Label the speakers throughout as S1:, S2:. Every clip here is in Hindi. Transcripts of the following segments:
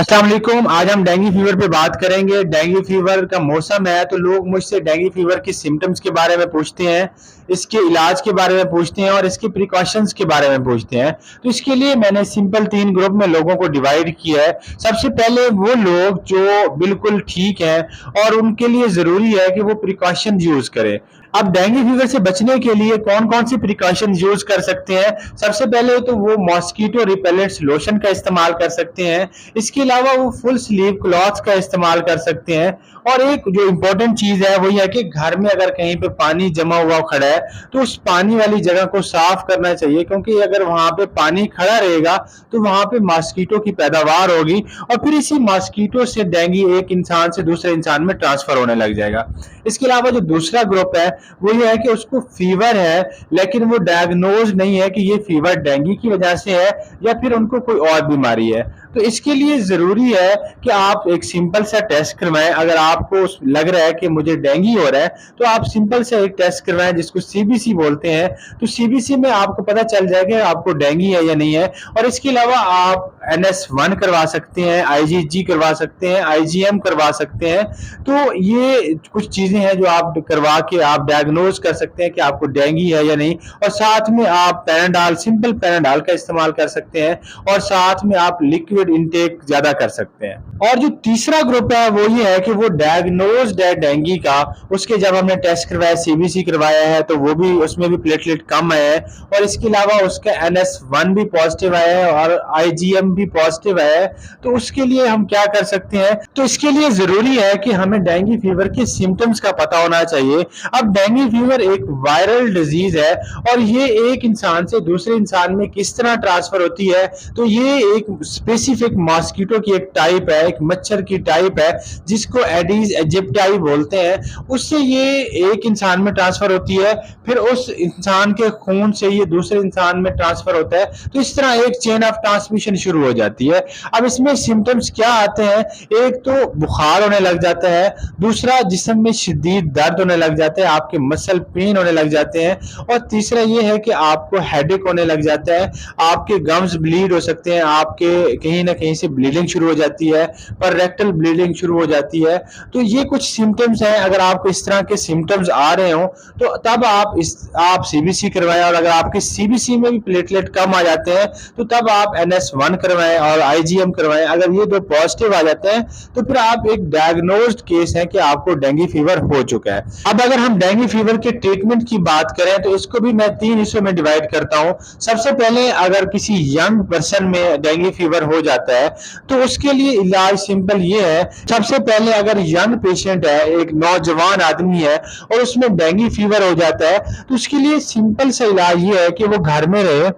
S1: अस्सलाम वालेकुम। आज हम डेंगू फीवर पे बात करेंगे। डेंगू फीवर का मौसम है तो लोग मुझसे डेंगू फीवर के सिम्टम्स के बारे में पूछते हैं, इसके इलाज के बारे में पूछते हैं और इसके प्रिकॉशंस के बारे में पूछते हैं। तो इसके लिए मैंने सिंपल 3 ग्रुप में लोगों को डिवाइड किया है। सबसे पहले वो लोग जो बिल्कुल ठीक हैं और उनके लिए ज़रूरी है कि वो प्रिकॉशन यूज़ करें। अब डेंगू फीवर से बचने के लिए कौन कौन सी प्रिकॉशन यूज कर सकते हैं? सबसे पहले तो वो मॉस्किटो रिपेलेंट्स लोशन का इस्तेमाल कर सकते हैं। इसके अलावा वो फुल स्लीव क्लॉथ्स का इस्तेमाल कर सकते हैं। और एक जो इम्पोर्टेंट चीज है वो ये है कि घर में अगर कहीं पे पानी जमा हुआ खड़ा है तो उस पानी वाली जगह को साफ करना चाहिए, क्योंकि अगर वहां पे पानी खड़ा रहेगा तो वहां पे मॉस्किटो की पैदावार होगी और फिर इसी मॉस्किटो से डेंगू एक इंसान से दूसरे इंसान में ट्रांसफर होने लग जाएगा। इसके अलावा जो दूसरा ग्रुप है वो ये है कि उसको फीवर है लेकिन वो डायग्नोज नहीं है कि ये फीवर डेंगू की वजह से है या फिर उनको कोई और बीमारी है। तो इसके लिए जरूरी है कि आप एक सिंपल सा टेस्ट करवाएं। अगर आपको लग रहा है कि मुझे डेंगू हो रहा है तो आप सिंपल सा एक टेस्ट करवाएं जिसको सीबीसी बोलते हैं। तो सीबीसी में आपको पता चल जाएगा आपको डेंगू है या नहीं है। और इसके अलावा आप NS1 करवा सकते हैं, IgG करवा सकते हैं, IgM करवा सकते हैं। तो ये कुछ चीजें हैं जो आप करवा के आप डायग्नोज कर सकते हैं कि आपको डेंगू है या नहीं। और साथ में आप पैराडाल, सिंपल पैराडाल का इस्तेमाल कर सकते हैं और साथ में आप लिक्विड इंटेक ज्यादा कर सकते हैं। और जो तीसरा ग्रुप है वो ये है कि वो डायग्नोज्ड है डेंगू का, उसके जब हमने टेस्ट करवाया, सीबीसी करवाया है तो वो भी उसमें भी प्लेटलेट कम आए हैं और इसके अलावा उसका NS1 भी पॉजिटिव आया है और IgM भी पॉजिटिव है। तो उसके लिए हम क्या कर सकते हैं? तो इसके लिए जरूरी है कि हमें डेंगू फीवर के सिम्टम्स का पता होना चाहिए। अब डेंगू फीवर एक वायरल डिजीज है और ये एक इंसान से दूसरे इंसान में किस तरह ट्रांसफर होती है, तो ये एक स्पेसिफिक मॉस्किटो की एक टाइप है, एक मच्छर की टाइप है जिसको एडीज इजिप्टाई बोलते हैं। उससे ये एक इंसान में ट्रांसफर होती है, फिर उस इंसान के खून से ये दूसरे इंसान में ट्रांसफर होता है। तो इस तरह एक चेन ऑफ ट्रांसमिशन शुरू हो जाती है। अब इसमें सिम्टम्स क्या आते हैं? एक तो बुखार होने लग जाता है, दूसरा जिस्म में शदीद दर्द होने लग जाता है, आपके मसल पेन होने लग जाते हैं, और तीसरा ये है कि आपको हेडेक होने लग जाता है, आपके गम्स ब्लीड हो सकते हैं, आपके कहीं ना कहीं से ब्लीडिंग शुरू हो जाती है, पर रेक्टल ब्लीडिंग शुरू हो जाती है। तो ये कुछ सिम्टम्स हैं। अगर आपको इस तरह के सिम्टम्स आ रहे हो तो तब आप सीबीसी करवाएं, और अगर आपके सीबीसी में भी प्लेटलेट कम आ जाते हैं तो तब आप NS1 करवाएं और IgM करवाएं। अगर ये दो पॉजिटिव आ जाते हैं तो फिर आप एक डायग्नोज्ड केस है कि आपको डेंगू फीवर हो चुका है। अब अगर हम डेंगू फीवर के ट्रीटमेंट की बात करें तो इसको भी मैं 3 हिस्सों में डिवाइड करता हूं। सबसे पहले अगर किसी यंग पर्सन में डेंगू फीवर हो जाता है तो उसके लिए इलाज सिंपल ये है। सबसे पहले अगर यंग पेशेंट है, एक नौजवान आदमी है और उसमें डेंगू फीवर हो जाता है तो उसके लिए सिंपल सा इलाज ये है कि वो घर में रहे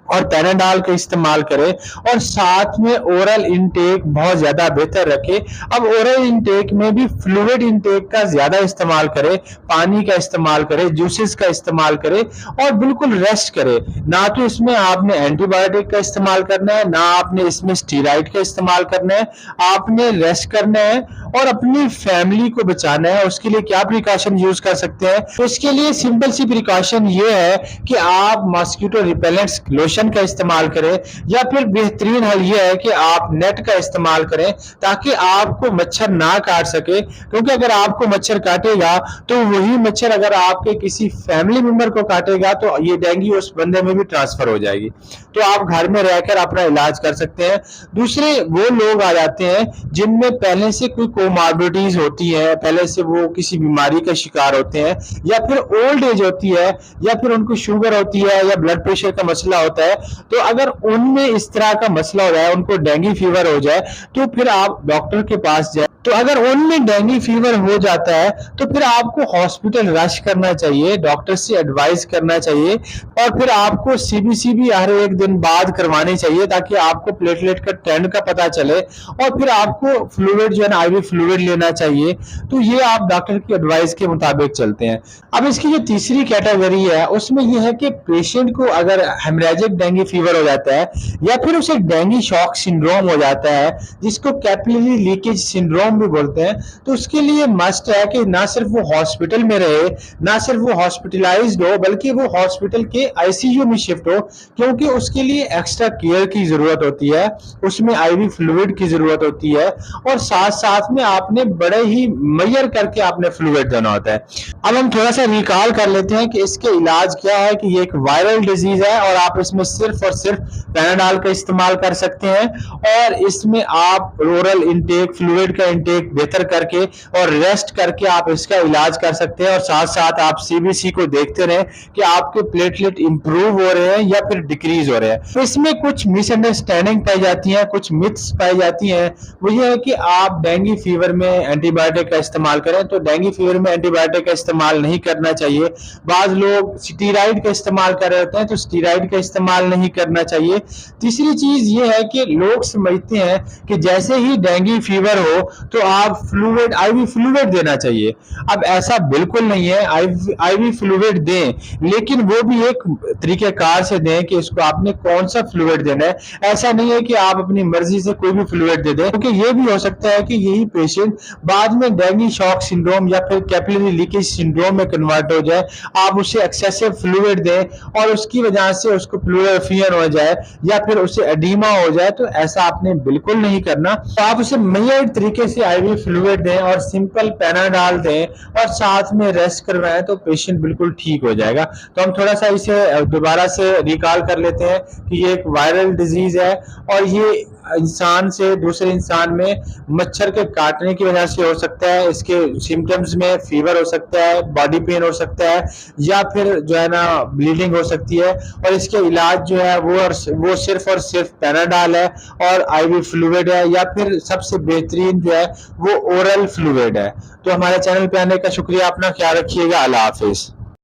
S1: और पैराडाल का इस्तेमाल करे और साथ में ओरल इंटेक बहुत ज्यादा बेहतर रखे। अब ओरल इंटेक में भी फ्लूइड इंटेक का ज्यादा इस्तेमाल करे, पानी का इस्तेमाल करे, जूसेस का इस्तेमाल करे और बिल्कुल रेस्ट करे। ना तो इसमें आपने एंटीबायोटिक का इस्तेमाल करना है, ना आपने इसमें स्टीराइड का इस्तेमाल करना है, आपने रेस्ट करना है और अपनी फैमिली को बचाना है। उसके लिए क्या प्रिकॉशन यूज कर सकते हैं? तो इसके लिए सिंपल सी प्रिकॉशन ये है कि आप मॉस्किटो रिपेलेंट्स लोशन का इस्तेमाल करें, या फिर बेहतरीन हल यह है कि आप नेट का इस्तेमाल करें ताकि आपको मच्छर ना काट सके। क्योंकि अगर आपको मच्छर काटेगा तो वही मच्छर अगर आपके किसी फैमिली मेंबर को काटेगा तो ये डेंगू उस बंदे में भी ट्रांसफर हो जाएगी। तो आप घर में रहकर अपना इलाज कर सकते हैं। दूसरे वो लोग आ जाते हैं जिनमें पहले से कोई कोमॉर्बिडिटीज होती है, पहले से वो किसी बीमारी का शिकार होते हैं, या फिर ओल्ड एज होती है, या फिर उनको शुगर होती है या ब्लड प्रेशर का मसला होता है। तो अगर उनमें इस तरह का मसला हो जाए, उनको डेंगू फीवर हो जाए, तो फिर आप डॉक्टर के पास जाए। तो अगर उनमें डेंगू फीवर हो जाता है तो फिर आपको हॉस्पिटल रश करना चाहिए, डॉक्टर से एडवाइस करना चाहिए और फिर आपको सीबीसी भी हर एक दिन बाद करवानी चाहिए ताकि आपको प्लेटलेट का ट्रेंड का पता चले, और फिर आपको फ्लूइड जो है ना, IV फ्लूइड लेना चाहिए। तो ये आप डॉक्टर की एडवाइस के मुताबिक चलते हैं। अब इसकी जो तीसरी कैटेगरी है उसमें यह है कि पेशेंट को अगर हेमरेजिक डेंगू फीवर हो जाता है या फिर उसे डेंगू शॉक सिंड्रोम हो जाता है, जिसको कैपिलरी लीकेज सिंड्रोम सिंड्रोम भी बोलते हैं, तो उसके लिए मस्ट है कि ना सिर्फ वो हॉस्पिटल में रहे, ना सिर्फ वो हॉस्पिटलाइज्ड हो, बल्कि वो हॉस्पिटल के आईसीयू में शिफ्ट हो, क्योंकि उसके लिए एक्स्ट्रा केयर की जरूरत होती है, उसमें आईवी फ्लूइड की जरूरत होती है, और साथ साथ में आपने बड़े ही मेजर करके आपने फ्लूइड देना होता है। अब हम थोड़ा सा रिकॉल कर लेते हैं कि इसके इलाज क्या है, कि ये एक वायरल डिजीज है और आप इसमें सिर्फ और सिर्फ पैनाडॉल का इस्तेमाल कर सकते हैं, और इसमें आप ओरल इंटेक, फ्लूइड का इंटेक बेहतर करके और रेस्ट करके आप इसका इलाज कर सकते हैं, और साथ साथ आप सीबीसी को देखते रहें कि आपके प्लेटलेट इंप्रूव हो रहे हैं या फिर डिक्रीज हो रहे हैं। तो इसमें कुछ मिसअंडरस्टैंडिंग पाई जाती है, कुछ मिथ्स पाई जाती हैं। वो ये है कि आप डेंगू फीवर में एंटीबायोटिक का इस्तेमाल करें, तो डेंगू फीवर में एंटीबायोटिक का इस्तेमाल नहीं करना चाहिए। बाज लोग स्टीराइड का इस्तेमाल कर रहे होते हैं, तो स्टीराइड का इस्तेमाल नहीं करना चाहिए। तीसरी चीज ये है कि लोग समझते हैं कि जैसे ही डेंगू फीवर हो तो आप फ्लूइड, आईवी फ्लूइड देना चाहिए। अब ऐसा बिल्कुल नहीं है, आईवी फ्लूइड दें, लेकिन वो भी एक तरीकेकार से दें कि इसको आपने कौन सा फ्लूइड देना है। ऐसा नहीं है कि आप अपनी मर्जी से कोई भी फ्लूइड दे दें, क्योंकि ये भी हो सकता है कि यही पेशेंट बाद में डेंगू शॉक सिंड्रोम या फिर कैपिलरी लीकेज सिंड्रोम में कन्वर्ट हो जाए, आप उसे एक्सेसिव फ्लूइड दें और उसकी वजह से उसको प्लूरल हो जाए या फिर उसे एडीमा हो जाए, तो ऐसा आपने बिल्कुल नहीं करना। तो आप उसे मेजर्ड तरीके से आईवी फ्लूइड दें और सिंपल पैनाडॉल दें और साथ में रेस्ट करवाएं, तो पेशेंट बिल्कुल ठीक हो जाएगा। तो हम थोड़ा सा इसे दोबारा से रिकॉल कर लेते हैं कि ये एक वायरल डिजीज है, और ये इंसान से दूसरे इंसान में मच्छर के काटने की वजह से हो सकता है। इसके सिम्टम्स में फीवर हो सकता है, बॉडी पेन हो सकता है, या फिर जो है ना ब्लीडिंग हो सकती है, और इसके इलाज जो है वो सिर्फ और सिर्फ पैनाडॉल है और आईवी फ्लूइड है, या फिर सबसे बेहतरीन जो है वो ओरल फ्लूइड है। तो हमारे चैनल पे आने का शुक्रिया, अपना ख्याल रखिएगा, अल्लाह हाफिज।